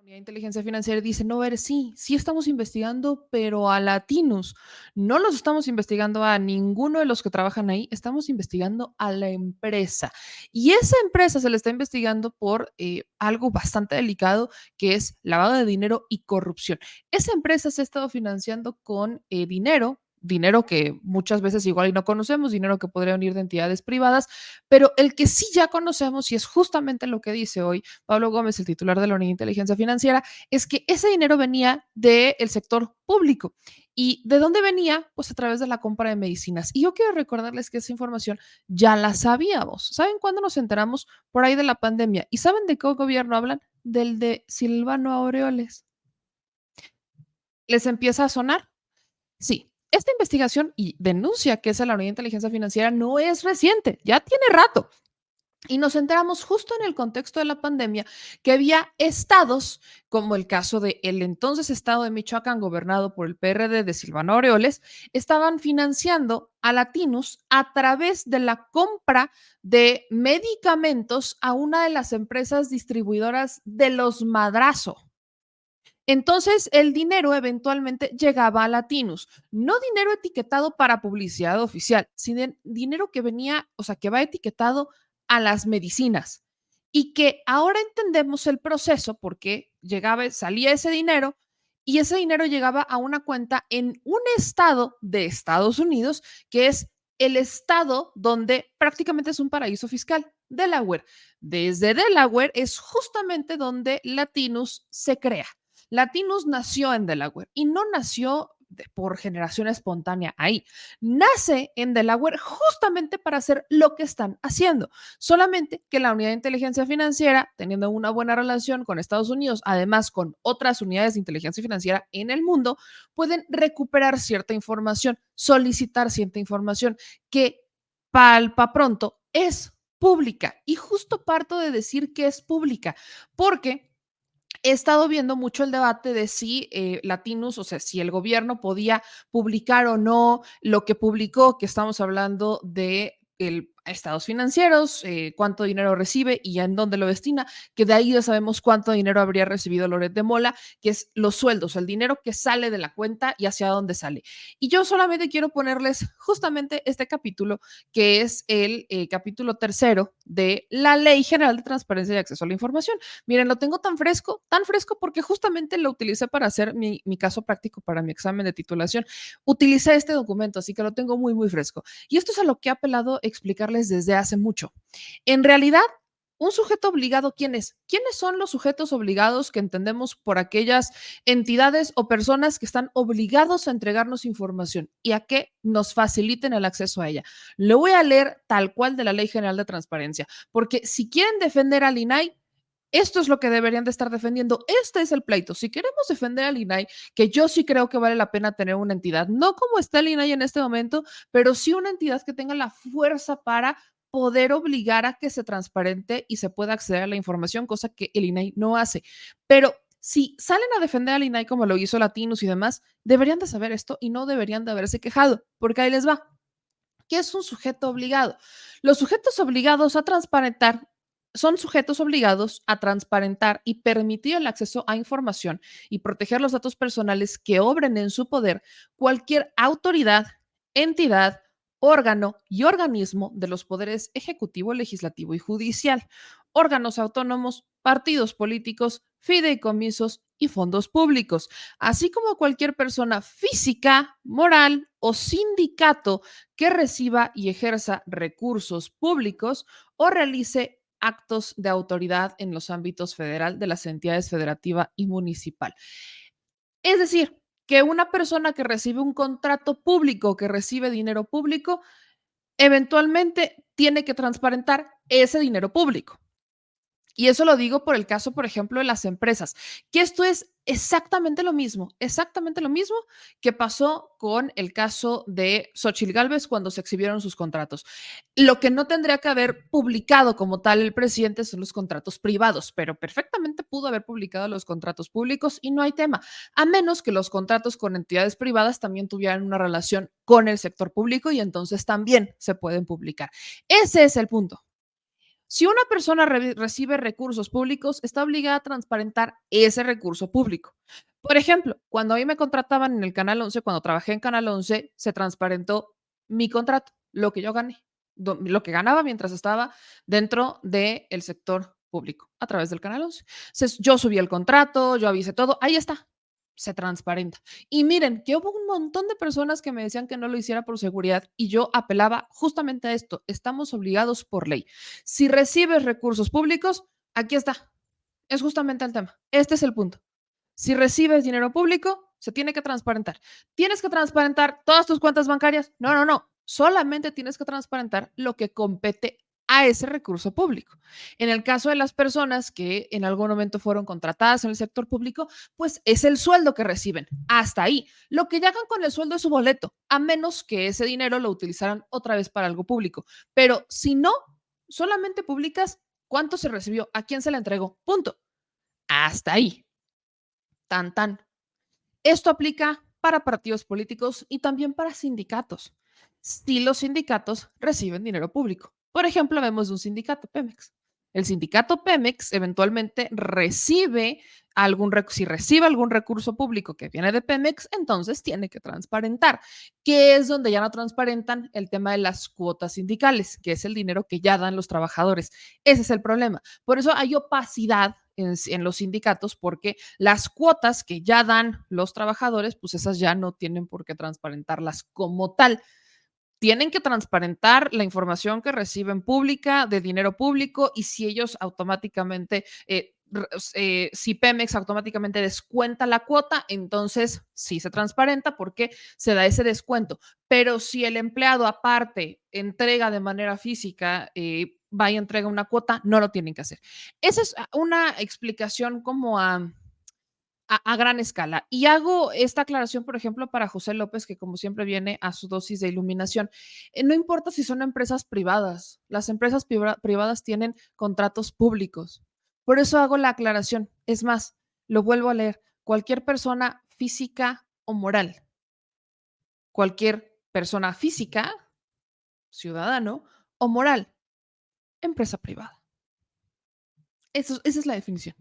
Unidad de Inteligencia Financiera dice, no, ver, sí, sí estamos investigando, pero a Latinos. No los estamos investigando a ninguno de los que trabajan ahí, estamos investigando a la empresa. Y esa empresa se le está investigando por algo bastante delicado, que es lavado de dinero y corrupción. Esa empresa se ha estado financiando con dinero que muchas veces igual y no conocemos, dinero que podría venir de entidades privadas, pero el que sí ya conocemos y es justamente lo que dice hoy Pablo Gómez, el titular de la Unidad de Inteligencia Financiera, es que ese dinero venía del sector público. ¿Y de dónde venía? Pues a través de la compra de medicinas. Y yo quiero recordarles que esa información ya la sabíamos. ¿Saben cuándo nos enteramos? Por ahí de la pandemia. ¿Y saben de qué gobierno hablan? Del de Silvano Aureoles. ¿Les empieza a sonar? Sí. Esta investigación y denuncia que es a la Unidad de Inteligencia Financiera no es reciente, ya tiene rato. Y nos enteramos justo en el contexto de la pandemia que había estados, como el caso de el entonces estado de Michoacán, gobernado por el PRD de Silvano Aureoles, estaban financiando a latinos a través de la compra de medicamentos a una de las empresas distribuidoras de los Madrazo. Entonces, el dinero eventualmente llegaba a Latinos, no dinero etiquetado para publicidad oficial, sino dinero que venía, o sea, que va etiquetado a las medicinas y que ahora entendemos el proceso porque llegaba, salía ese dinero y ese dinero llegaba a una cuenta en un estado de Estados Unidos, que es el estado donde prácticamente es un paraíso fiscal, Delaware. Desde Delaware es justamente donde Latinos se crea. Latinus nació en Delaware y no nació por generación espontánea ahí. Nace en Delaware justamente para hacer lo que están haciendo. Solamente que la unidad de inteligencia financiera, teniendo una buena relación con Estados Unidos, además con otras unidades de inteligencia financiera en el mundo, pueden recuperar cierta información, solicitar cierta información que palpa pronto es pública. Y justo parto de decir que es pública, porque he estado viendo mucho el debate de si Latinos, o sea, si el gobierno podía publicar o no lo que publicó, que estamos hablando de estados financieros, cuánto dinero recibe y en dónde lo destina, que de ahí ya sabemos cuánto dinero habría recibido Loret de Mola, que es los sueldos, el dinero que sale de la cuenta y hacia dónde sale. Y yo solamente quiero ponerles justamente este capítulo, que es el capítulo tercero de la Ley General de Transparencia y Acceso a la Información. Miren, lo tengo tan fresco porque justamente lo utilicé para hacer mi caso práctico para mi examen de titulación. Utilicé este documento, así que lo tengo muy, muy fresco. Y esto es a lo que he apelado explicarles desde hace mucho. En realidad, un sujeto obligado, ¿quién es? ¿Quiénes son los sujetos obligados que entendemos por aquellas entidades o personas que están obligados a entregarnos información y a que nos faciliten el acceso a ella? Lo voy a leer tal cual de la Ley General de Transparencia, porque si quieren defender al INAI, esto es lo que deberían de estar defendiendo. Este es el pleito. Si queremos defender al INAI, que yo sí creo que vale la pena tener una entidad, no como está el INAI en este momento, pero sí una entidad que tenga la fuerza para poder obligar a que se transparente y se pueda acceder a la información, cosa que el INAI no hace. Pero si salen a defender al INAI como lo hizo Latinos y demás, deberían de saber esto y no deberían de haberse quejado, porque ahí les va. ¿Qué es un sujeto obligado? Los sujetos obligados a transparentar son sujetos obligados a transparentar y permitir el acceso a información y proteger los datos personales que obren en su poder cualquier autoridad, entidad, órgano y organismo de los poderes ejecutivo, legislativo y judicial, órganos autónomos, partidos políticos, fideicomisos y fondos públicos, así como cualquier persona física, moral o sindicato que reciba y ejerza recursos públicos o realice actos de autoridad en los ámbitos federal de las entidades federativa y municipal. Es decir, que una persona que recibe un contrato público, que recibe dinero público, eventualmente tiene que transparentar ese dinero público. Y eso lo digo por el caso, por ejemplo, de las empresas, que esto es exactamente lo mismo que pasó con el caso de Xochitl Gálvez cuando se exhibieron sus contratos. Lo que no tendría que haber publicado como tal el presidente son los contratos privados, pero perfectamente pudo haber publicado los contratos públicos y no hay tema, a menos que los contratos con entidades privadas también tuvieran una relación con el sector público y entonces también se pueden publicar. Ese es el punto. Si una persona recibe recursos públicos, está obligada a transparentar ese recurso público. Por ejemplo, cuando a mí me contrataban en el Canal 11, cuando trabajé en Canal 11, se transparentó mi contrato, lo que yo gané, lo que ganaba mientras estaba dentro del sector público a través del Canal 11. Entonces, yo subí el contrato, yo avisé todo, ahí está, se transparenta. Y miren, que hubo un montón de personas que me decían que no lo hiciera por seguridad y yo apelaba justamente a esto, estamos obligados por ley. Si recibes recursos públicos, aquí está, es justamente el tema. Este es el punto. Si recibes dinero público, se tiene que transparentar. ¿Tienes que transparentar todas tus cuentas bancarias? No, no, no. Solamente tienes que transparentar lo que compete a ese recurso público. En el caso de las personas que en algún momento fueron contratadas en el sector público, pues es el sueldo que reciben. Hasta ahí. Lo que ya hagan con el sueldo es su boleto, a menos que ese dinero lo utilizaran otra vez para algo público. Pero si no, solamente publicas cuánto se recibió, a quién se le entregó. Punto. Hasta ahí. Tan, tan. Esto aplica para partidos políticos y también para sindicatos. Si los sindicatos reciben dinero público. Por ejemplo, vemos un sindicato Pemex. El sindicato Pemex eventualmente recibe si recibe algún recurso público que viene de Pemex, entonces tiene que transparentar, que es donde ya no transparentan el tema de las cuotas sindicales, que es el dinero que ya dan los trabajadores. Ese es el problema. Por eso hay opacidad en los sindicatos, porque las cuotas que ya dan los trabajadores, pues esas ya no tienen por qué transparentarlas como tal. Tienen que transparentar la información que reciben pública, de dinero público, y si ellos automáticamente, si Pemex automáticamente descuenta la cuota, entonces sí se transparenta porque se da ese descuento. Pero si el empleado aparte entrega de manera física, va y entrega una cuota, no lo tienen que hacer. Esa es una explicación como a gran escala. Y hago esta aclaración, por ejemplo, para José López, que como siempre viene a su dosis de iluminación. No importa si son empresas privadas, las empresas privadas tienen contratos públicos. Por eso hago la aclaración. Es más, lo vuelvo a leer. Cualquier persona física o moral, cualquier persona física, ciudadano o moral, empresa privada. Esa es la definición.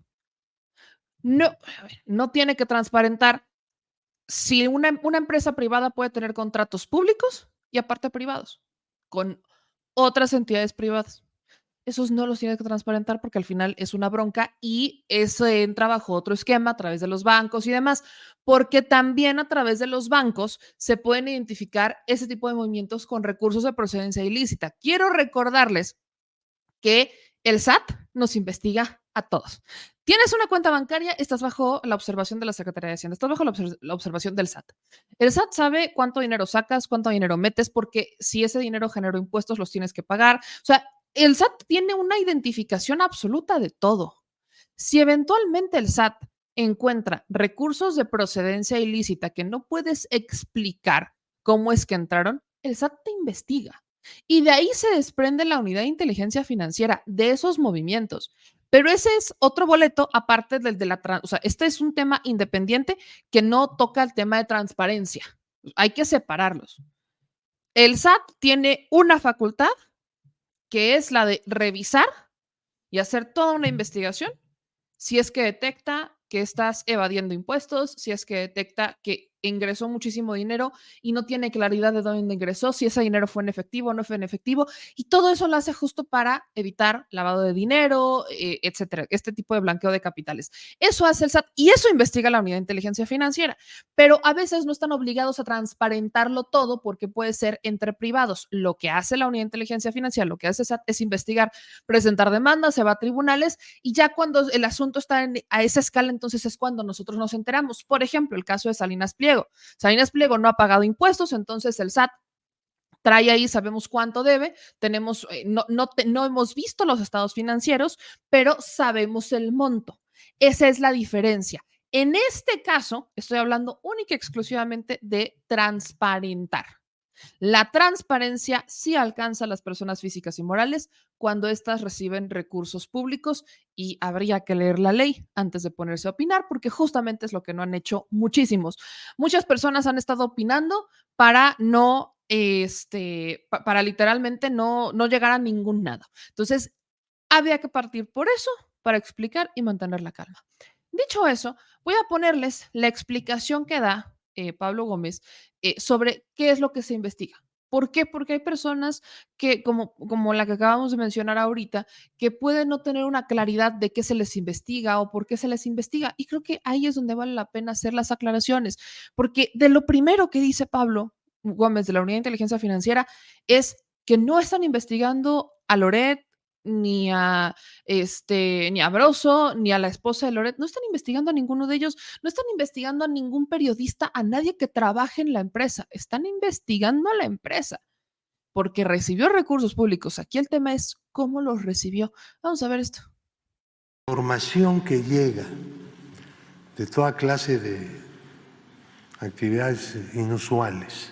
No, a ver, no tiene que transparentar si una empresa privada puede tener contratos públicos y aparte privados con otras entidades privadas. Esos no los tienes que transparentar porque al final es una bronca y eso entra bajo otro esquema a través de los bancos y demás, porque también a través de los bancos se pueden identificar ese tipo de movimientos con recursos de procedencia ilícita. Quiero recordarles que el SAT nos investiga a todos. Tienes una cuenta bancaria, estás bajo la observación de la Secretaría de Hacienda, estás bajo la observación del SAT. El SAT sabe cuánto dinero sacas, cuánto dinero metes, porque si ese dinero generó impuestos, los tienes que pagar. O sea, el SAT tiene una identificación absoluta de todo. Si eventualmente el SAT encuentra recursos de procedencia ilícita que no puedes explicar cómo es que entraron, el SAT te investiga. Y de ahí se desprende la unidad de inteligencia financiera de esos movimientos. Pero ese es otro boleto aparte del de o sea, este es un tema independiente que no toca el tema de transparencia. Hay que separarlos. El SAT tiene una facultad que es la de revisar y hacer toda una investigación si es que detecta que estás evadiendo impuestos, si es que detecta que ingresó muchísimo dinero y no tiene claridad de dónde ingresó, si ese dinero fue en efectivo o no fue en efectivo, y todo eso lo hace justo para evitar lavado de dinero, etcétera, este tipo de blanqueo de capitales. Eso hace el SAT y eso investiga la unidad de inteligencia financiera, pero a veces no están obligados a transparentarlo todo porque puede ser entre privados. Lo que hace la unidad de inteligencia financiera, lo que hace el SAT es investigar, presentar demandas, se va a tribunales y ya cuando el asunto está a esa escala, entonces es cuando nosotros nos enteramos. Por ejemplo, el caso de Salinas Pliego. Salinas Pliego no ha pagado impuestos, entonces el SAT trae ahí, sabemos cuánto debe, tenemos, no hemos visto los estados financieros, pero sabemos el monto. Esa es la diferencia. En este caso, estoy hablando única y exclusivamente de transparentar. La transparencia sí alcanza a las personas físicas y morales cuando éstas reciben recursos públicos y habría que leer la ley antes de ponerse a opinar porque justamente es lo que no han hecho muchísimos. Muchas personas han estado opinando para no, para literalmente no llegar a ningún nada. Entonces, había que partir por eso para explicar y mantener la calma. Dicho eso, voy a ponerles la explicación que da Pablo Gómez sobre qué es lo que se investiga. ¿Por qué? Porque hay personas que, como la que acabamos de mencionar ahorita, que pueden no tener una claridad de qué se les investiga o por qué se les investiga. Y creo que ahí es donde vale la pena hacer las aclaraciones, porque de lo primero que dice Pablo Gómez de la Unidad de Inteligencia Financiera es que no están investigando a Loret, ni a ni a Broso, ni a la esposa de Loret, no están investigando a ninguno de ellos, no están investigando a ningún periodista, a nadie que trabaje en la empresa, están investigando a la empresa porque recibió recursos públicos. Aquí el tema es cómo los recibió. Vamos a ver esto. Información que llega de toda clase de actividades inusuales,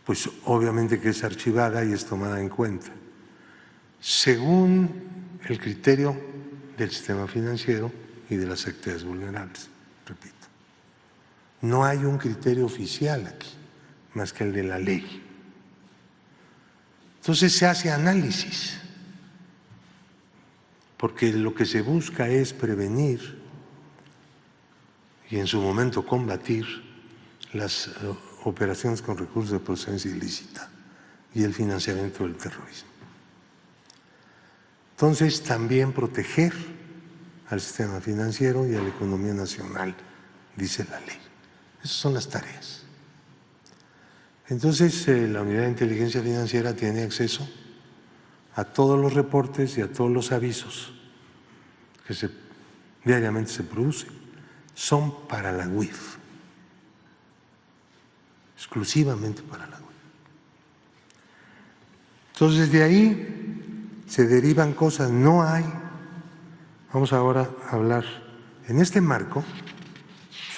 pues obviamente que es archivada y es tomada en cuenta, según el criterio del sistema financiero y de las actividades vulnerables, repito. No hay un criterio oficial aquí, más que el de la ley. Entonces se hace análisis, porque lo que se busca es prevenir y en su momento combatir las operaciones con recursos de procedencia ilícita y el financiamiento del terrorismo. Entonces, también proteger al sistema financiero y a la economía nacional, dice la ley. Esas son las tareas. Entonces, la Unidad de Inteligencia Financiera tiene acceso a todos los reportes y a todos los avisos que diariamente se producen. Son para la UIF, exclusivamente para la UIF. Entonces, de ahí se derivan cosas. No hay, vamos ahora a hablar, en este marco,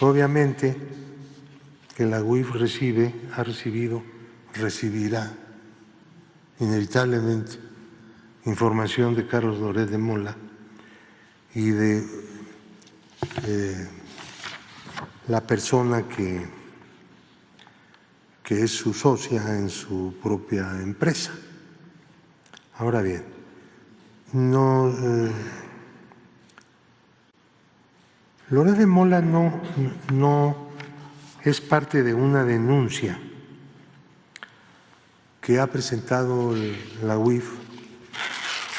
obviamente que la UIF ha recibido, recibirá inevitablemente información de Carlos Loret de Mola y de la persona que es su socia en su propia empresa. Ahora bien, Loret de Mola no es parte de una denuncia que ha presentado la UIF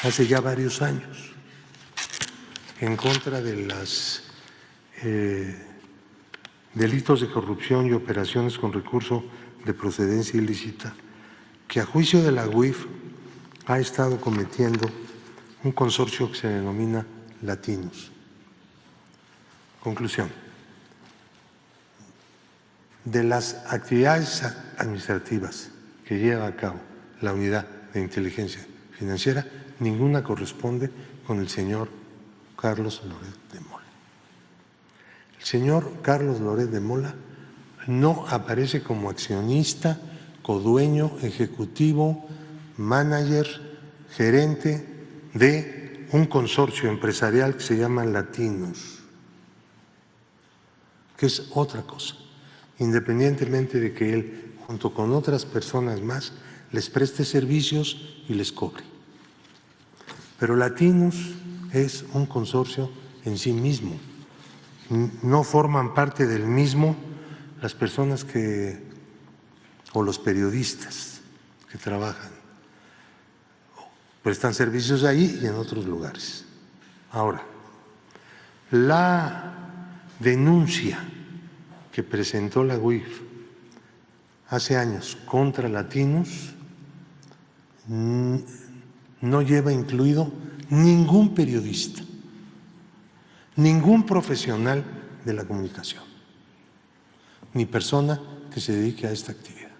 hace ya varios años en contra de los delitos de corrupción y operaciones con recurso de procedencia ilícita que a juicio de la UIF ha estado cometiendo un consorcio que se denomina Latinos. Conclusión. De las actividades administrativas que lleva a cabo la Unidad de Inteligencia Financiera, ninguna corresponde con el señor Carlos Loret de Mola. El señor Carlos Loret de Mola no aparece como accionista, codueño, ejecutivo, manager, gerente de un consorcio empresarial que se llama Latinos, que es otra cosa, independientemente de que él, junto con otras personas más, les preste servicios y les cobre. Pero Latinos es un consorcio en sí mismo. No forman parte del mismo las personas o los periodistas que trabajan, prestan servicios ahí y en otros lugares. Ahora, la denuncia que presentó la UIF hace años contra Latinos no lleva incluido ningún periodista, ningún profesional de la comunicación, ni persona que se dedique a esta actividad.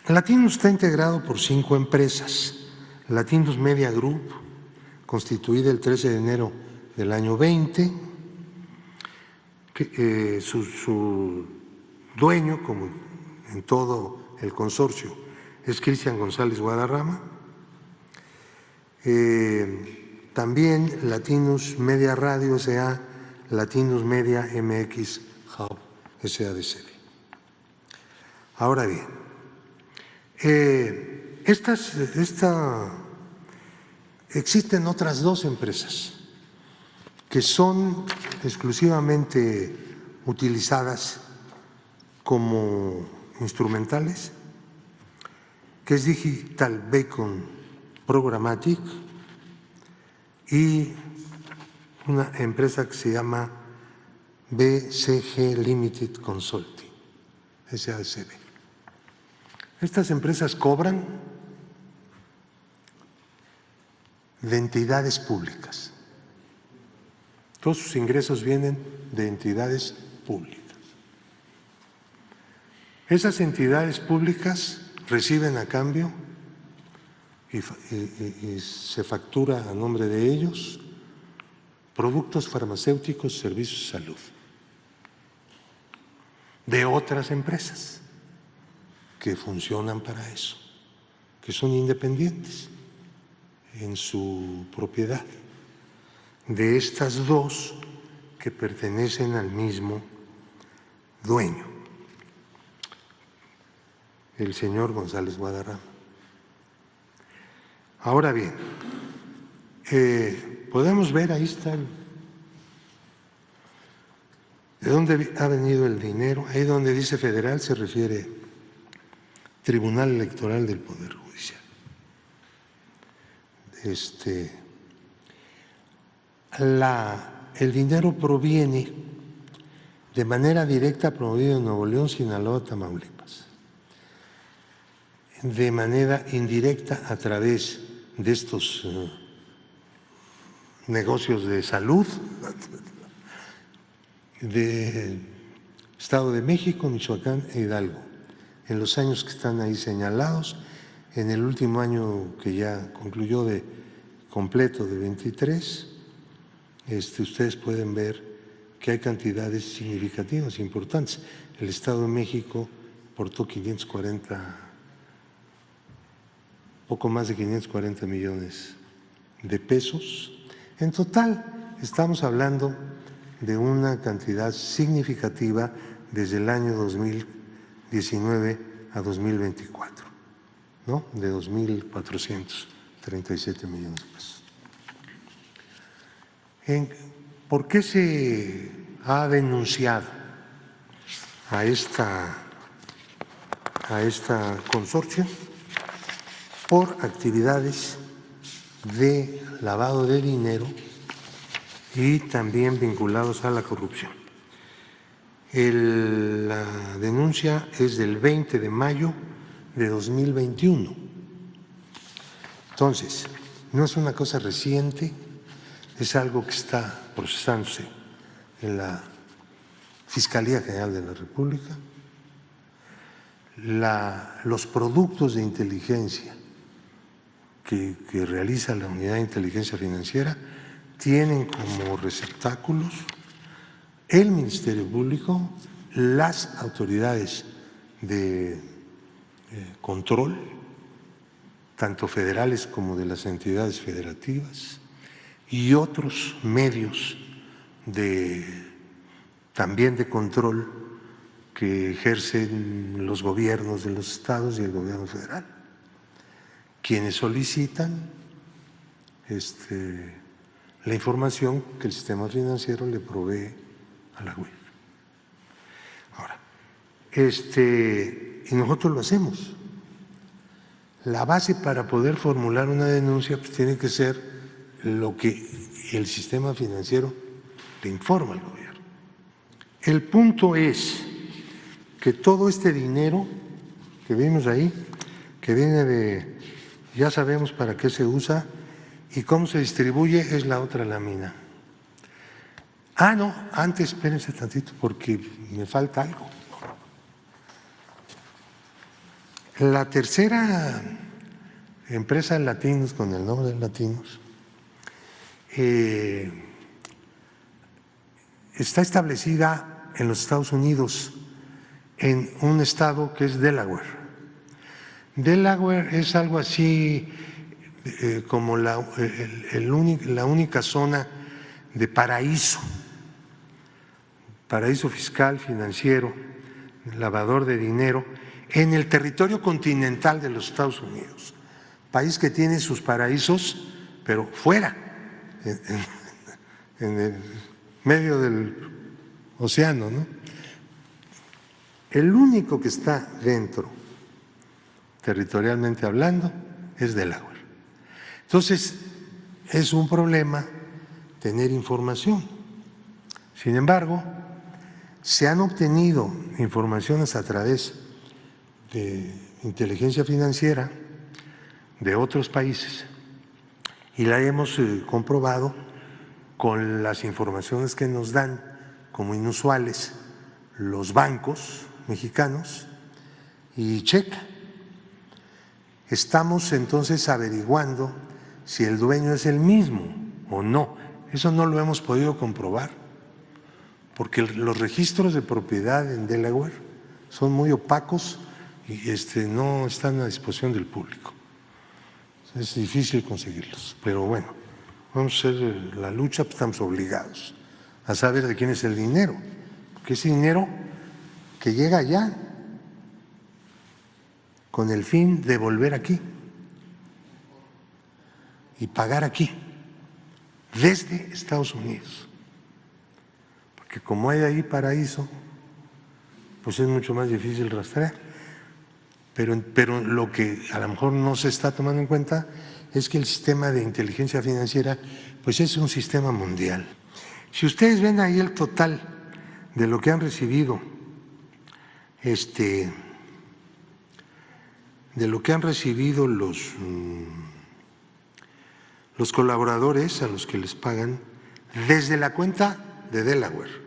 Latinos está integrado por 5 empresas. Latinos Media Group, constituida el 13 de enero del año 20, su dueño, como en todo el consorcio, es Cristian González Guadarrama. También Latinos Media Radio S.A., Latinos Media MX Hub S.A.D.C.V. Ahora bien, existen otras dos empresas que son exclusivamente utilizadas como instrumentales, que es Digital Beacon Programmatic y una empresa que se llama BCG Limited Consulting, SACB. Estas empresas cobran de entidades públicas. Todos sus ingresos vienen de entidades públicas. Esas entidades públicas reciben a cambio y se factura a nombre de ellos productos farmacéuticos, servicios de salud de otras empresas que funcionan para eso, que son independientes en su propiedad, de estas dos que pertenecen al mismo dueño, el señor González Guadarrama. Ahora bien, podemos ver, ahí está, de dónde ha venido el dinero. Ahí donde dice federal se refiere Tribunal Electoral del Poder Judicial. El dinero proviene de manera directa promovido en Nuevo León, Sinaloa, Tamaulipas, de manera indirecta a través de estos negocios de salud de Estado de México, Michoacán e Hidalgo, en los años que están ahí señalados. En el último año que ya concluyó de completo de 23, ustedes pueden ver que hay cantidades significativas, importantes. El Estado de México aportó poco más de 540 millones de pesos. En total, estamos hablando de una cantidad significativa desde el año 2019 a 2024, ¿no? De 2.437 millones de pesos. ¿Por qué se ha denunciado a esta consorcio? Por actividades de lavado de dinero y también vinculados a la corrupción. La denuncia es del 20 de mayo de 2021. Entonces, no es una cosa reciente, es algo que está procesándose en la Fiscalía General de la República. Los productos de inteligencia que realiza la Unidad de Inteligencia Financiera tienen como receptáculos el Ministerio Público, las autoridades de control, tanto federales como de las entidades federativas, y otros medios también de control que ejercen los gobiernos de los estados y el gobierno federal, quienes solicitan la información que el sistema financiero le provee a la UIF. Ahora, y nosotros lo hacemos. La base para poder formular una denuncia pues tiene que ser lo que el sistema financiero le informa al gobierno. El punto es que todo este dinero que vimos ahí, que viene de, ya sabemos para qué se usa y cómo se distribuye, es la otra lámina. No, antes espérense tantito porque me falta algo. La tercera empresa Latinos, con el nombre de Latinos, está establecida en los Estados Unidos, en un estado que es Delaware. Delaware es algo así como la única zona de paraíso fiscal, financiero, lavador de dinero en el territorio continental de los Estados Unidos, país que tiene sus paraísos, pero fuera, en el medio del océano, ¿no? El único que está dentro, territorialmente hablando, es Delaware. Entonces, es un problema tener información. Sin embargo, se han obtenido informaciones a través de inteligencia financiera de otros países y la hemos comprobado con las informaciones que nos dan como inusuales los bancos mexicanos y checa. Estamos entonces averiguando si el dueño es el mismo o no. Eso no lo hemos podido comprobar, porque los registros de propiedad en Delaware son muy opacos y no están a disposición del público. Es difícil conseguirlos, pero bueno, vamos a hacer la lucha, pues estamos obligados a saber de quién es el dinero, porque es dinero que llega allá con el fin de volver aquí y pagar aquí, desde Estados Unidos. Porque como hay ahí paraíso, pues es mucho más difícil rastrear. Pero lo que a lo mejor no se está tomando en cuenta es que el sistema de inteligencia financiera pues es un sistema mundial. Si ustedes ven ahí el total de lo que han recibido, de lo que han recibido los colaboradores a los que les pagan desde la cuenta de Delaware,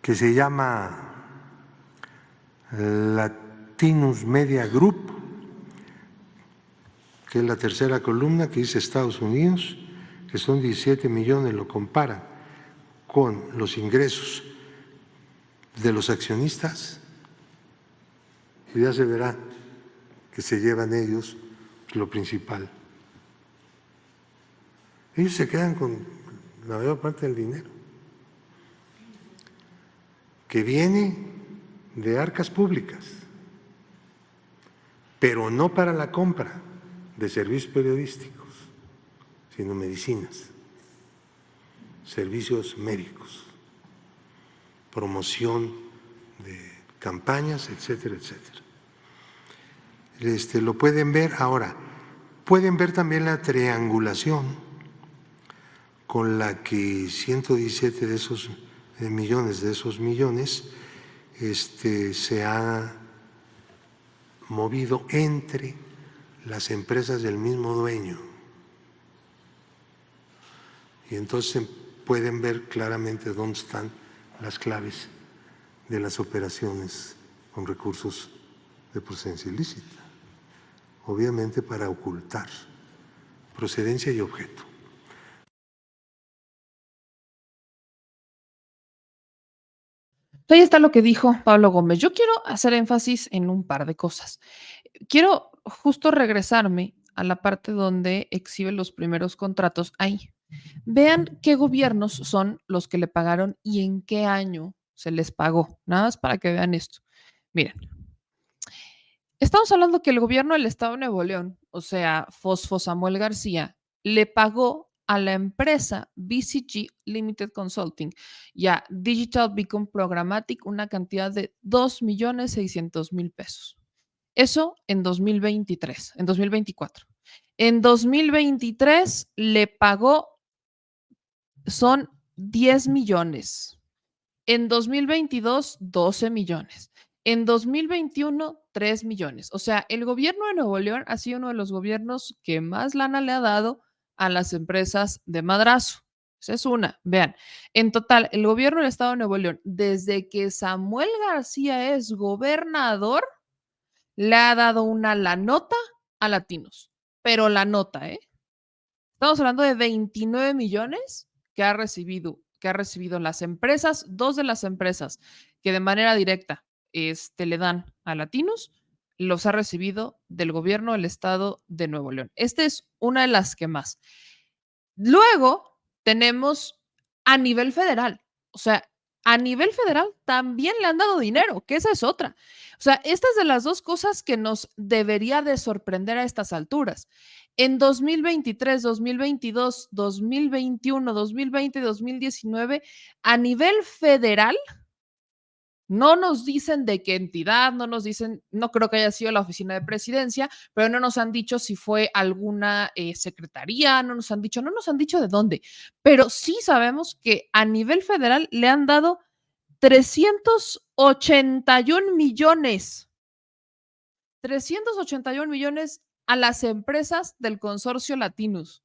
que se llama Latinus Media Group, que es la tercera columna que dice Estados Unidos, que son 17 millones, lo compara con los ingresos de los accionistas, y ya se verá que se llevan ellos lo principal. Ellos se quedan con la mayor parte del dinero, que viene de arcas públicas, pero no para la compra de servicios periodísticos, sino medicinas, servicios médicos, promoción de campañas, etcétera, etcétera. Lo pueden ver ahora. Pueden ver también la triangulación con la que 117 de esos millones se ha movido entre las empresas del mismo dueño. Y entonces pueden ver claramente dónde están las claves de las operaciones con recursos de procedencia ilícita, obviamente para ocultar procedencia y objeto. Ahí está lo que dijo Pablo Gómez. Yo quiero hacer énfasis en un par de cosas. Quiero justo regresarme a la parte donde exhibe los primeros contratos ahí. Vean qué gobiernos son los que le pagaron y en qué año se les pagó. Nada más para que vean esto. Miren, estamos hablando que el gobierno del Estado de Nuevo León, o sea, Fosfo Samuel García, le pagó a la empresa BCG Limited Consulting y a Digital Beacon Programmatic una cantidad de 2.600.000 pesos. Eso en 2023, en 2024. En 2023 le pagó, son 10 millones. En 2022, 12 millones. En 2021, 3 millones. O sea, el gobierno de Nuevo León ha sido uno de los gobiernos que más lana le ha dado a las empresas de madrazo. Esa es una. Vean, en total, el gobierno del Estado de Nuevo León, desde que Samuel García es gobernador, le ha dado una la nota a Latinos. Pero la nota, ¿eh? Estamos hablando de 29 millones que ha recibido las empresas, dos de las empresas que de manera directa le dan a Latinos, los ha recibido del gobierno del Estado de Nuevo León. Esta es una de las que más. Luego tenemos a nivel federal, o sea, a nivel federal también le han dado dinero, que esa es otra. O sea, estas de las dos cosas que nos debería de sorprender a estas alturas. En 2023, 2022, 2021, 2020, 2019, a nivel federal, no nos dicen de qué entidad, no nos dicen, no creo que haya sido la oficina de presidencia, pero no nos han dicho si fue alguna secretaría, no nos han dicho de dónde, pero sí sabemos que a nivel federal le han dado 381 millones, 381 millones a las empresas del consorcio Latinus.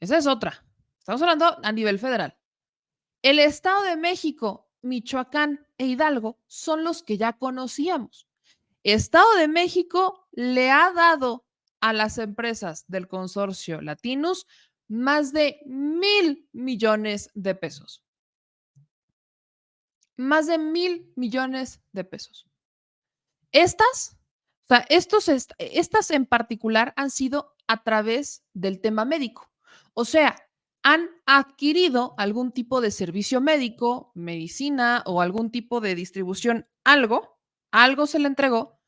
Esa es otra. Estamos hablando a nivel federal. El Estado de México, Michoacán e Hidalgo son los que ya conocíamos. Estado de México le ha dado a las empresas del consorcio Latinus más de 1,000 millones de pesos. Más de 1,000 millones de pesos. Estas, o sea, estas en particular han sido a través del tema médico. O sea, han adquirido algún tipo de servicio médico, medicina o algún tipo de distribución, algo se le entregó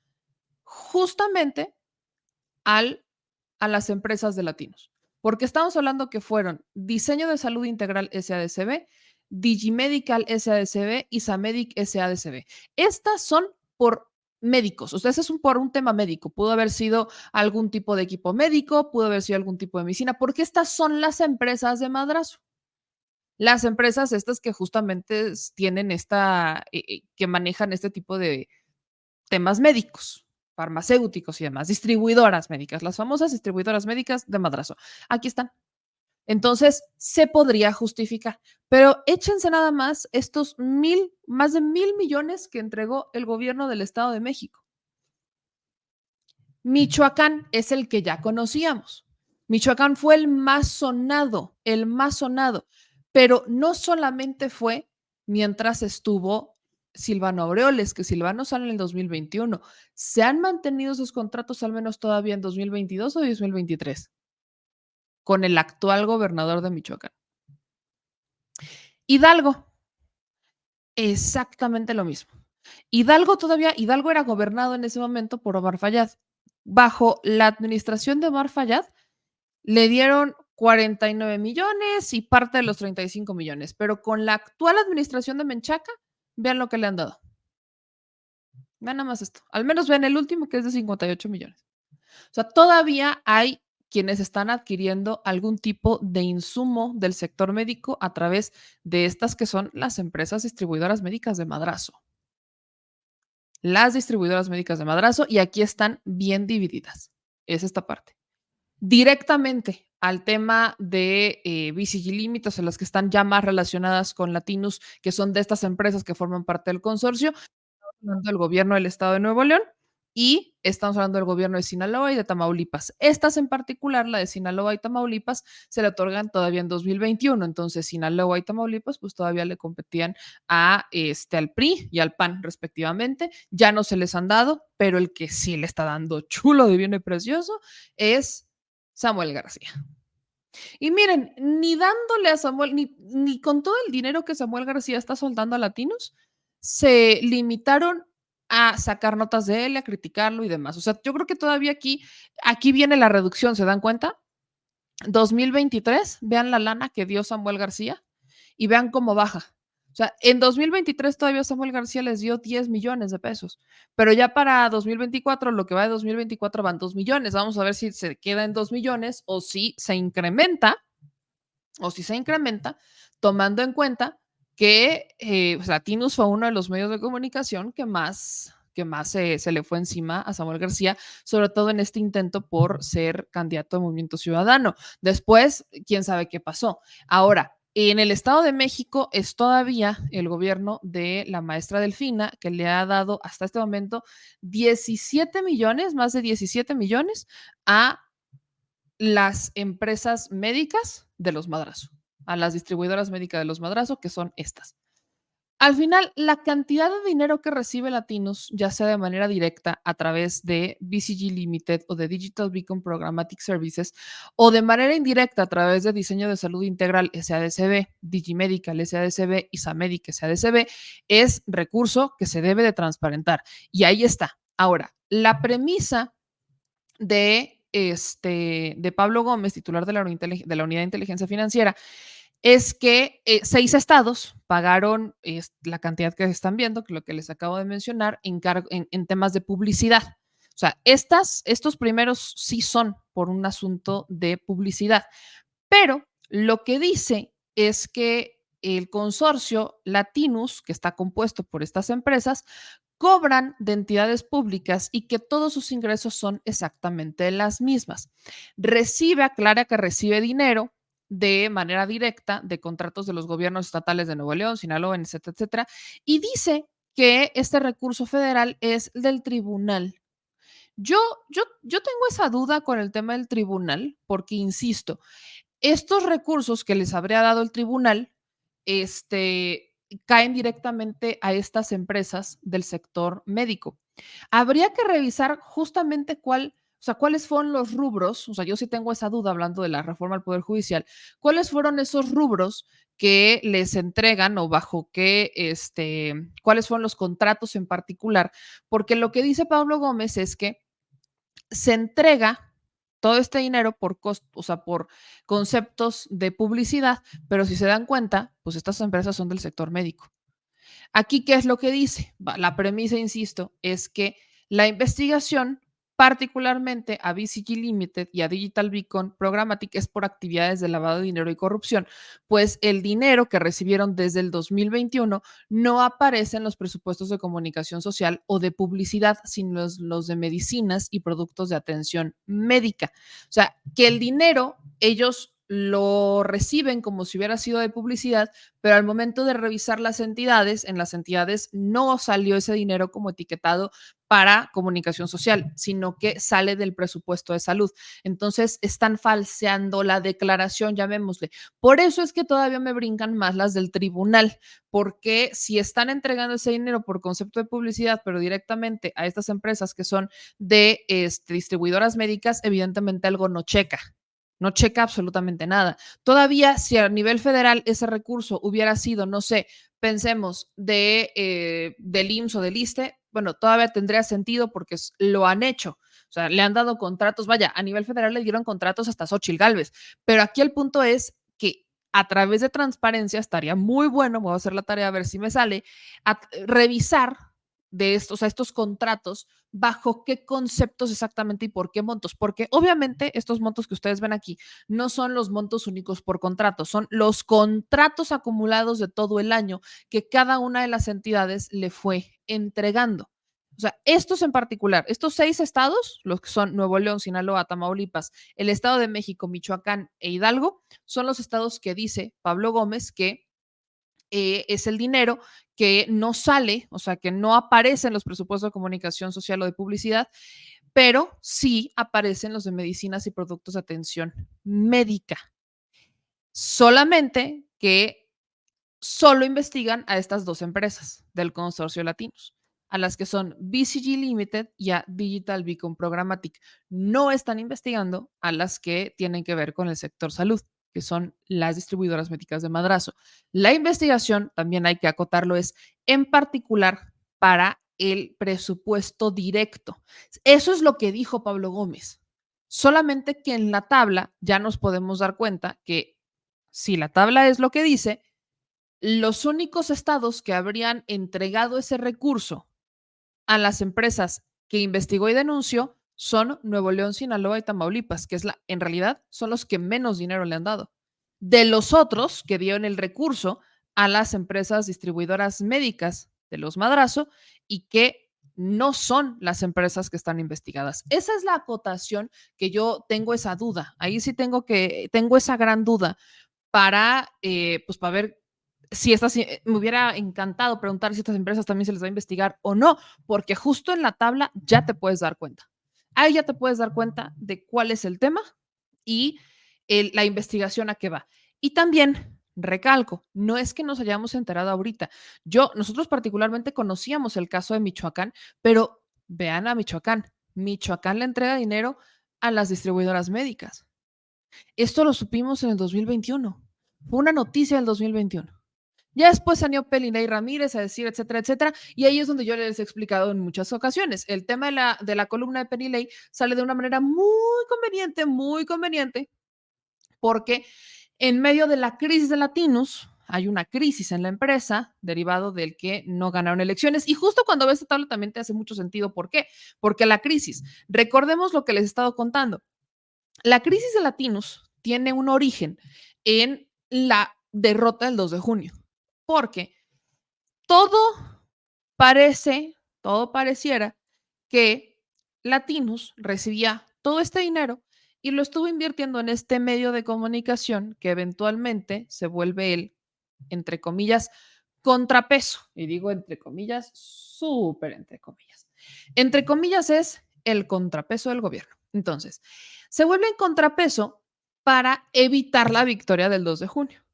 justamente al, a las empresas de Latinos. Porque estamos hablando que fueron Diseño de Salud Integral SADCB, Digimedical SADCB y Samedic SADCB. Estas son por médicos, o sea, ese es por un tema médico. Pudo haber sido algún tipo de equipo médico, pudo haber sido algún tipo de medicina, porque estas son las empresas de madrazo. Las empresas estas que justamente tienen que manejan este tipo de temas médicos, farmacéuticos y demás, distribuidoras médicas, las famosas distribuidoras médicas de madrazo. Aquí están. Entonces, se podría justificar, pero échense nada más estos más de 1,000 millones que entregó el gobierno del Estado de México. Michoacán es el que ya conocíamos. Michoacán fue el más sonado, pero no solamente fue mientras estuvo Silvano Aureoles, que Silvano sale en el 2021. ¿Se han mantenido sus contratos al menos todavía en 2022 o 2023? Con el actual gobernador de Michoacán. Hidalgo, exactamente lo mismo. Hidalgo era gobernado en ese momento por Omar Fayad. Bajo la administración de Omar Fayad, le dieron 49 millones y parte de los 35 millones, pero con la actual administración de Menchaca, vean lo que le han dado. Vean nada más esto. Al menos vean el último, que es de 58 millones. O sea, todavía hay quienes están adquiriendo algún tipo de insumo del sector médico a través de estas que son las empresas distribuidoras médicas de madrazo. Las distribuidoras médicas de madrazo, y aquí están bien divididas. Es esta parte. Directamente al tema de BCG Límites, en las que están ya más relacionadas con Latinus, que son de estas empresas que forman parte del consorcio, hablando del gobierno del estado de Nuevo León y estamos hablando del gobierno de Sinaloa y de Tamaulipas. Estas en particular, la de Sinaloa y Tamaulipas, se le otorgan todavía en 2021. Entonces, Sinaloa y Tamaulipas, pues todavía le competían al PRI y al PAN, respectivamente. Ya no se les han dado, pero el que sí le está dando chulo, divino y precioso es Samuel García. Y miren, ni dándole a Samuel, ni con todo el dinero que Samuel García está soltando a Latinos, se limitaron a sacar notas de él, a criticarlo y demás. O sea, yo creo que todavía aquí viene la reducción, ¿se dan cuenta? 2023, vean la lana que dio Samuel García y vean cómo baja. O sea, en 2023 todavía Samuel García les dio 10 millones de pesos, pero ya para 2024, lo que va de 2024 van 2 millones. Vamos a ver si se queda en 2 millones o si se incrementa, tomando en cuenta que Latinus fue uno de los medios de comunicación que más se le fue encima a Samuel García, sobre todo en este intento por ser candidato de Movimiento Ciudadano. Después, quién sabe qué pasó. Ahora, en el Estado de México es todavía el gobierno de la maestra Delfina, que le ha dado hasta este momento 17 millones, más de 17 millones a las empresas médicas de los Madrazo, a las distribuidoras médicas de los Madrazo, que son estas. Al final, la cantidad de dinero que recibe Latinos, ya sea de manera directa a través de BCG Limited o de Digital Beacon Programmatic Services, o de manera indirecta a través de Diseño de Salud Integral SADCB, Digimedical SADCB y Samedic SADCB, es recurso que se debe de transparentar. Y ahí está. Ahora, la premisa de Pablo Gómez, titular de la Unidad de Inteligencia Financiera, es que 6 estados pagaron la cantidad que están viendo, que lo que les acabo de mencionar, en temas de publicidad. O sea, estos primeros sí son por un asunto de publicidad, pero lo que dice es que el consorcio Latinus, que está compuesto por estas empresas, cobran de entidades públicas y que todos sus ingresos son exactamente las mismas. Aclara que recibe dinero de manera directa de contratos de los gobiernos estatales de Nuevo León, Sinaloa, etcétera, etcétera, y dice que este recurso federal es del tribunal. Yo, yo tengo esa duda con el tema del tribunal, porque insisto, estos recursos que les habría dado el tribunal, caen directamente a estas empresas del sector médico. Habría que revisar justamente cuáles fueron los rubros, o sea, yo sí tengo esa duda hablando de la reforma al Poder Judicial, cuáles fueron esos rubros que les entregan o bajo qué, cuáles fueron los contratos en particular, porque lo que dice Pablo Gómez es que se entrega todo este dinero por o sea, por conceptos de publicidad, pero si se dan cuenta, pues estas empresas son del sector médico. Aquí, ¿qué es lo que dice? La premisa, insisto, es que la investigación, particularmente a BCG Limited y a Digital Beacon Programmatic, es por actividades de lavado de dinero y corrupción, pues el dinero que recibieron desde el 2021 no aparece en los presupuestos de comunicación social o de publicidad, sino los de medicinas y productos de atención médica. O sea, que el dinero ellos lo reciben como si hubiera sido de publicidad, pero al momento de revisar en las entidades no salió ese dinero como etiquetado para comunicación social, sino que sale del presupuesto de salud. Entonces, están falseando la declaración, llamémosle. Por eso es que todavía me brincan más las del tribunal, porque si están entregando ese dinero por concepto de publicidad, pero directamente a estas empresas que son de distribuidoras médicas, evidentemente algo no checa. No checa absolutamente nada. Todavía, si a nivel federal ese recurso hubiera sido, no sé, pensemos del IMSS o del ISSSTE, bueno, todavía tendría sentido porque lo han hecho. O sea, le han dado contratos, vaya, a nivel federal le dieron contratos hasta Xochitl Gálvez, pero aquí el punto es que a través de transparencia estaría muy bueno, voy a hacer la tarea a ver si me sale, revisar de estos, estos contratos, bajo qué conceptos exactamente y por qué montos, porque obviamente estos montos que ustedes ven aquí no son los montos únicos por contrato, son los contratos acumulados de todo el año que cada una de las entidades le fue entregando. O sea, estos en particular, estos 6 estados, los que son Nuevo León, Sinaloa, Tamaulipas, el Estado de México, Michoacán e Hidalgo, son los estados que dice Pablo Gómez que es el dinero que no sale, o sea, que no aparece en los presupuestos de comunicación social o de publicidad, pero sí aparecen los de medicinas y productos de atención médica. Solamente que solo investigan a estas dos empresas del consorcio Latinos, a las que son BCG Limited y a Digital Beacon Programmatic. No están investigando a las que tienen que ver con el sector salud, que son las distribuidoras médicas de Madrazo. La investigación, también hay que acotarlo, es en particular para el presupuesto directo. Eso es lo que dijo Pablo Gómez. Solamente que en la tabla ya nos podemos dar cuenta que si la tabla es lo que dice, los únicos estados que habrían entregado ese recurso a las empresas que investigó y denunció son Nuevo León, Sinaloa y Tamaulipas, que en realidad son los que menos dinero le han dado. De los otros que dieron el recurso a las empresas distribuidoras médicas de los Madrazo y que no son las empresas que están investigadas. Esa es la acotación que yo tengo esa duda. Ahí sí tengo esa gran duda pues para ver si me hubiera encantado preguntar si estas empresas también se les va a investigar o no, porque justo en la tabla ya te puedes dar cuenta. Ahí ya te puedes dar cuenta de cuál es el tema y la investigación a qué va. Y también Recalco, no es que nos hayamos enterado ahorita. Nosotros particularmente conocíamos el caso de Michoacán, pero vean a Michoacán. Michoacán le entrega dinero a las distribuidoras médicas. Esto lo supimos en el 2021. Fue una noticia del 2021. Ya después salió Pelinei Ramírez a decir, etcétera, etcétera, y ahí es donde yo les he explicado en muchas ocasiones. El tema de la columna de Pelinei sale de una manera muy conveniente, porque en medio de la crisis de Latinos, hay una crisis en la empresa derivado del que no ganaron elecciones. Y justo cuando ves esta tabla también te hace mucho sentido. ¿Por qué? Porque la crisis, recordemos lo que les he estado contando. La crisis de Latinos tiene un origen en la derrota del 2 de junio, porque todo todo pareciera que Latinos recibía todo este dinero y lo estuvo invirtiendo en este medio de comunicación que eventualmente se vuelve el, entre comillas, contrapeso. Y digo entre comillas, súper entre comillas. Entre comillas es el contrapeso del gobierno. Entonces, se vuelve en contrapeso para evitar la victoria del 2 de junio.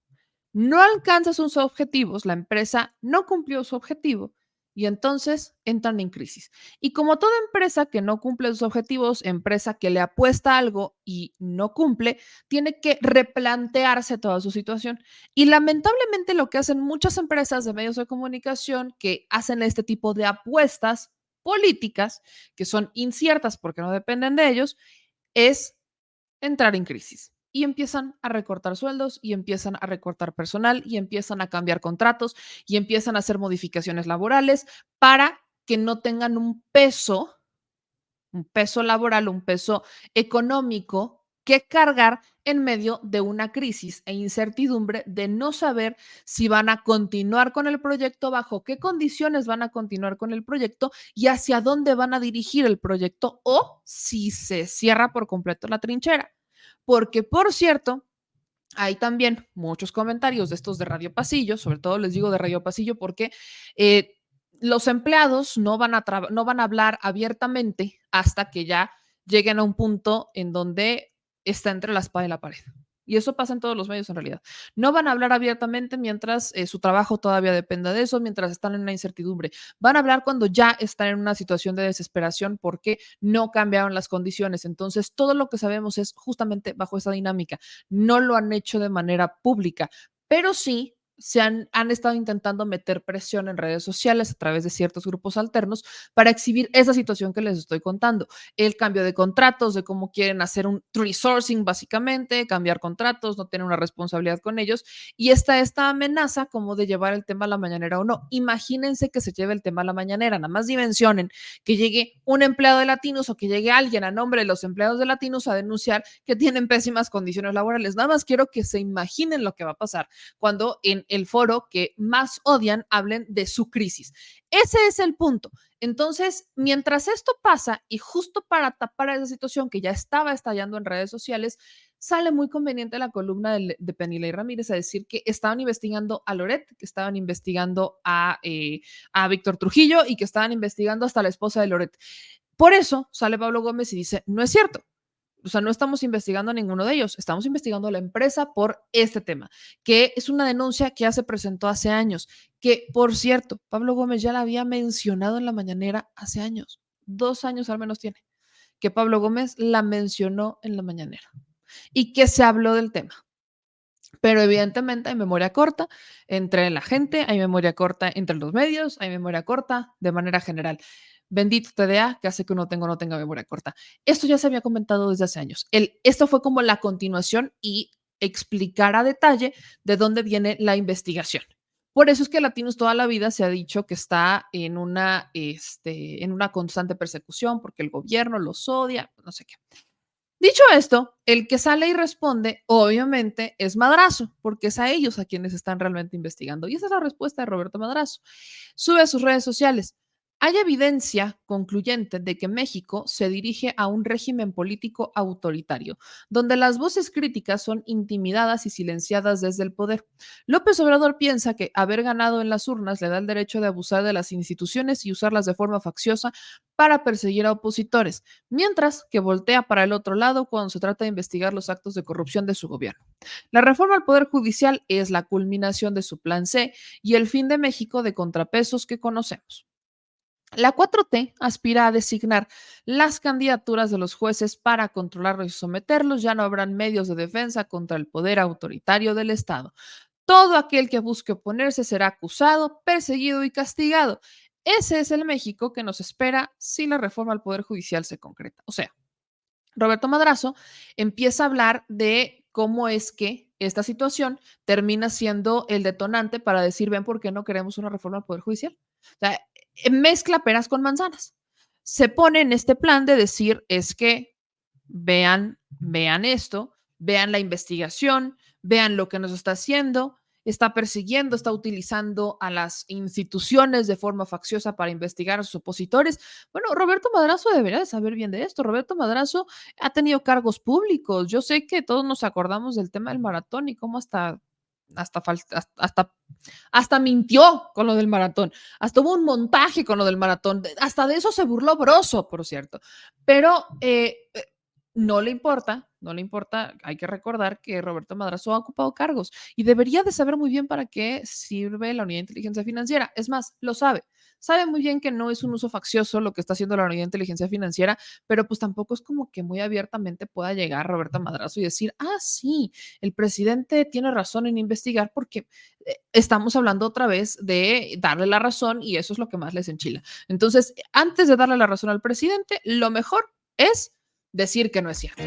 No alcanza sus objetivos, la empresa no cumplió su objetivo y entonces entran en crisis. Y como toda empresa que no cumple sus objetivos, empresa que le apuesta algo y no cumple, tiene que replantearse toda su situación. Y lamentablemente lo que hacen muchas empresas de medios de comunicación que hacen este tipo de apuestas políticas, que son inciertas porque no dependen de ellos, es entrar en crisis y empiezan a recortar sueldos y empiezan a recortar personal y empiezan a cambiar contratos y empiezan a hacer modificaciones laborales para que no tengan un peso laboral, un peso económico que cargar en medio de una crisis e incertidumbre de no saber si van a continuar con el proyecto, bajo qué condiciones van a continuar con el proyecto y hacia dónde van a dirigir el proyecto o si se cierra por completo la trinchera. Porque, por cierto, hay también muchos comentarios de estos de Radio Pasillo, sobre todo les digo de Radio Pasillo porque eh, los empleados no van a hablar abiertamente hasta que ya lleguen a un punto en donde está entre la espada y la pared. Y eso pasa en todos los medios en realidad. No van a hablar abiertamente mientras su trabajo todavía dependa de eso, mientras están en una incertidumbre. Van a hablar cuando ya están en una situación de desesperación porque no cambiaron las condiciones. Entonces, todo lo que sabemos es justamente bajo esa dinámica. No lo han hecho de manera pública, pero sí han estado intentando meter presión en redes sociales a través de ciertos grupos alternos para exhibir esa situación que les estoy contando. El cambio de contratos, de cómo quieren hacer un resourcing básicamente, cambiar contratos, no tener una responsabilidad con ellos. Y está esta amenaza como de llevar el tema a la mañanera o no. Imagínense que se lleve el tema a la mañanera, nada más dimensionen que llegue un empleado de Latinos o que llegue alguien a nombre de los empleados de Latinos a denunciar que tienen pésimas condiciones laborales. Nada más quiero que se imaginen lo que va a pasar cuando en el foro que más odian hablen de su crisis. Ese es el punto. Entonces, mientras esto pasa y justo para tapar esa situación que ya estaba estallando en redes sociales, sale muy conveniente la columna de Penilei Ramírez a decir que estaban investigando a Loret, que estaban investigando a Víctor Trujillo y que estaban investigando hasta la esposa de Loret. Por eso sale Pablo Gómez y dice, no es cierto. O sea, no estamos investigando a ninguno de ellos, estamos investigando a la empresa por este tema, que es una denuncia que ya se presentó hace años, que por cierto, Pablo Gómez ya la había mencionado en la mañanera hace años, 2 años al menos tiene, que Pablo Gómez la mencionó en la mañanera y que se habló del tema. Pero evidentemente hay memoria corta entre la gente, hay memoria corta entre los medios, hay memoria corta de manera general. Bendito TDA que hace que uno no tenga memoria corta. Esto ya se había comentado desde hace años. Esto fue como la continuación y explicar a detalle de dónde viene la investigación. Por eso es que Latinos toda la vida se ha dicho que está en una constante persecución porque el gobierno los odia, no sé qué. Dicho esto, el que sale y responde, obviamente, es Madrazo, porque es a ellos a quienes están realmente investigando. Y esa es la respuesta de Roberto Madrazo. Sube a sus redes sociales. Hay evidencia concluyente de que México se dirige a un régimen político autoritario, donde las voces críticas son intimidadas y silenciadas desde el poder. López Obrador piensa que haber ganado en las urnas le da el derecho de abusar de las instituciones y usarlas de forma facciosa para perseguir a opositores, mientras que voltea para el otro lado cuando se trata de investigar los actos de corrupción de su gobierno. La reforma al Poder Judicial es la culminación de su plan C y el fin de México de contrapesos que conocemos. La 4T aspira a designar las candidaturas de los jueces para controlarlos y someterlos. Ya no habrán medios de defensa contra el poder autoritario del Estado. Todo aquel que busque oponerse será acusado, perseguido y castigado. Ese es el México que nos espera si la reforma al Poder Judicial se concreta. O sea, Roberto Madrazo empieza a hablar de cómo es que esta situación termina siendo el detonante para decir, ven, ¿por qué no queremos una reforma al Poder Judicial? O sea, mezcla peras con manzanas. Se pone en este plan de decir, es que vean esto, vean la investigación, vean lo que nos está haciendo, está persiguiendo, está utilizando a las instituciones de forma facciosa para investigar a sus opositores. Bueno, Roberto Madrazo debería de saber bien de esto. Roberto Madrazo ha tenido cargos públicos. Yo sé que todos nos acordamos del tema del maratón y cómo hasta, hasta, hasta mintió con lo del maratón, hasta hubo un montaje con lo del maratón, hasta de eso se burló Broso, por cierto, pero no le importa, no le importa, hay que recordar que Roberto Madrazo ha ocupado cargos y debería de saber muy bien para qué sirve la unidad de inteligencia financiera. Es más, lo sabe muy bien que no es un uso faccioso lo que está haciendo la unidad de inteligencia financiera, pero pues tampoco es como que muy abiertamente pueda llegar Roberto Madrazo y decir, sí, el presidente tiene razón en investigar porque estamos hablando otra vez de darle la razón y eso es lo que más les enchila. Entonces, antes de darle la razón al presidente, lo mejor es decir que no es cierto.